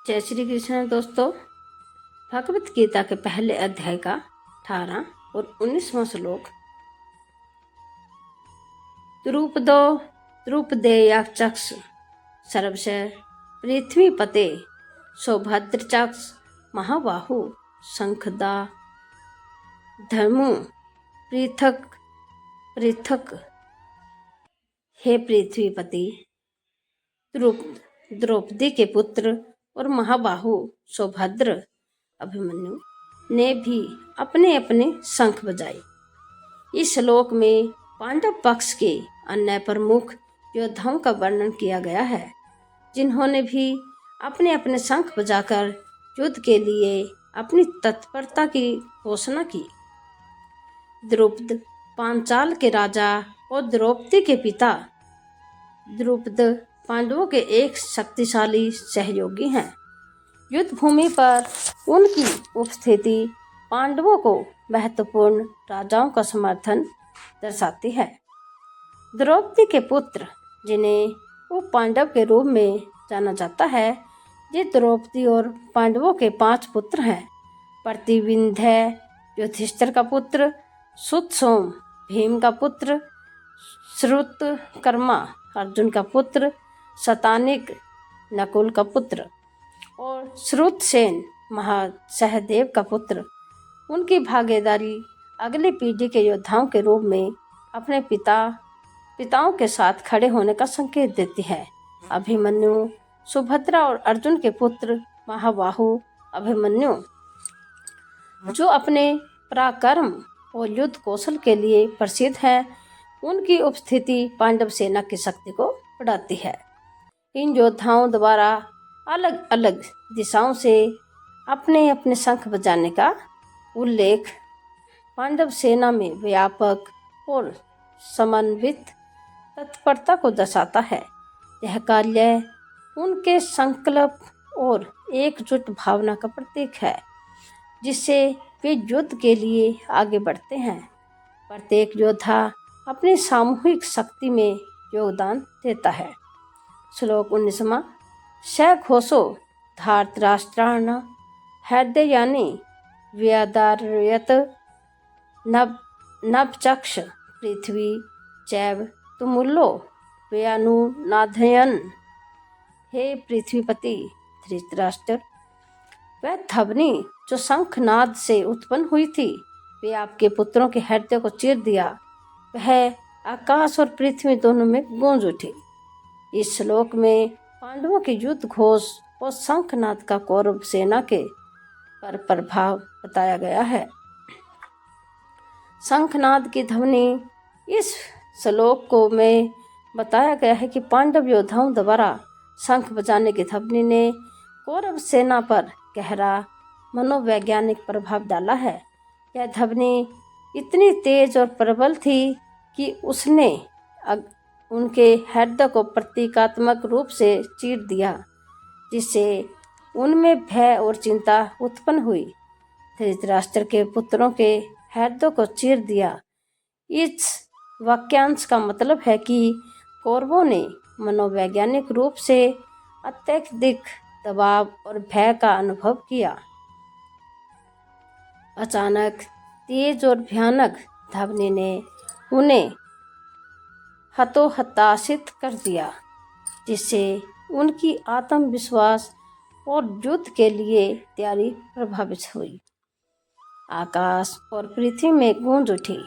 जय श्री कृष्ण दोस्तों। भगवत गीता के पहले अध्याय का 18 और 19वां श्लोक। द्रुपदेयाक्षक्ष सर्वश पृथ्वीपते सौभद्रचक्ष महाबाहु शंखदा धर्मु पृथक पृथक। हे पृथ्वीपति, द्रौपदी के पुत्र और महाबाहु सौभद्र अभिमन्यु ने भी अपने अपने शंख बजाए। इस श्लोक में पांडव पक्ष के अन्य प्रमुख योद्धाओं का वर्णन किया गया है, जिन्होंने भी अपने अपने शंख बजाकर युद्ध के लिए अपनी तत्परता की घोषणा की। द्रुपद पांचाल के राजा और द्रौपदी के पिता द्रुपद पांडवों के एक शक्तिशाली सहयोगी हैं। युद्ध भूमि पर उनकी उपस्थिति पांडवों को महत्वपूर्ण राजाओं का समर्थन दर्शाती है। द्रौपदी के पुत्र, जिन्हें उप पांडव के रूप में जाना जाता है, ये द्रौपदी और पांडवों के 5 पुत्र हैं। प्रतिविंध्य युधिष्ठिर का पुत्र, सुतसोम भीम का पुत्र, श्रुतकर्मा अर्जुन का पुत्र, शतानिक नकुल का पुत्र और श्रुतसेन महासहदेव का पुत्र। उनकी भागीदारी अगली पीढ़ी के योद्धाओं के रूप में अपने पिताओं के साथ खड़े होने का संकेत देती है। अभिमन्यु सुभद्रा और अर्जुन के पुत्र महाबाहु अभिमन्यु, जो अपने पराक्रम और युद्ध कौशल के लिए प्रसिद्ध है, उनकी उपस्थिति पांडव सेना की शक्ति को बढ़ाती है। इन योद्धाओं द्वारा अलग अलग दिशाओं से अपने अपने शंख बजाने का उल्लेख पांडव सेना में व्यापक और समन्वित तत्परता को दर्शाता है। यह कार्य उनके संकल्प और एकजुट भावना का प्रतीक है, जिससे वे युद्ध के लिए आगे बढ़ते हैं। प्रत्येक योद्धा अपनी सामूहिक शक्ति में योगदान देता है। श्लोक 19वां। सघोषो धार्तराष्ट्राण हृदयानि व्यदारयत नभचक्ष पृथ्वी चैव तुमुलो व्यनुनादयन्। हे पृथ्वीपति धृतराष्ट्र, वह ध्वनि जो शंखनाद से उत्पन्न हुई थी, वे आपके पुत्रों के हृदय को चीर दिया। वह आकाश और पृथ्वी दोनों में गूंज उठी। इस श्लोक में पांडवों के युद्ध घोष और शंखनाद का कौरव सेना के पर प्रभाव बताया गया है। शंखनाद की ध्वनि इस श्लोक को में बताया गया है कि पांडव योद्धाओं द्वारा शंख बजाने की ध्वनि ने कौरव सेना पर गहरा मनोवैज्ञानिक प्रभाव डाला है। यह ध्वनि इतनी तेज और प्रबल थी कि उसने उनके हृदय को प्रतीकात्मक रूप से चीर दिया, जिससे उनमें भय और चिंता उत्पन्न हुई। धृतराष्ट्र के पुत्रों के हृदय को चीर दिया। इस वाक्यांश का मतलब है कि कौरवों ने मनोवैज्ञानिक रूप से अत्यधिक दबाव और भय का अनुभव किया। अचानक तेज और भयानक ध्वनि ने उन्हें हतोहताशित कर दिया, जिससे उनकी आत्मविश्वास और युद्ध के लिए तैयारी प्रभावित हुई। आकाश और पृथ्वी में गूंज उठी।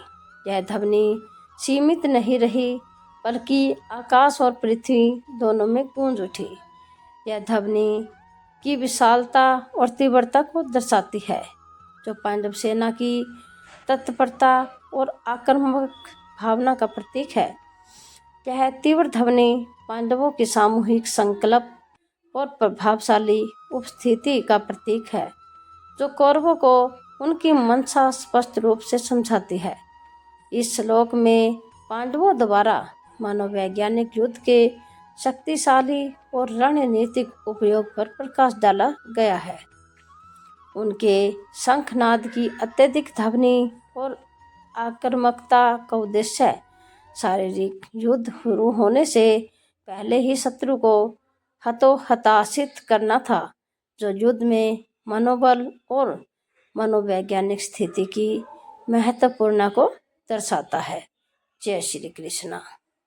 यह ध्वनि सीमित नहीं रही, बल्कि आकाश और पृथ्वी दोनों में गूंज उठी। यह ध्वनि की विशालता और तीव्रता को दर्शाती है, जो पांडव सेना की तत्परता और आक्रामक भावना का प्रतीक है। यह तीव्र ध्वनि पांडवों के सामूहिक संकल्प और प्रभावशाली उपस्थिति का प्रतीक है, जो कौरवों को उनकी मंशा स्पष्ट रूप से समझाती है। इस श्लोक में पांडवों द्वारा मनोवैज्ञानिक युद्ध के शक्तिशाली और रणनीतिक उपयोग पर प्रकाश डाला गया है। उनके शंखनाद की अत्यधिक ध्वनि और आक्रामकता का उद्देश्य शारीरिक युद्ध शुरू होने से पहले ही शत्रु को हतोहताशित करना था, जो युद्ध में मनोबल और मनोवैज्ञानिक स्थिति की महत्वपूर्ण को दर्शाता है। जय श्री कृष्णा।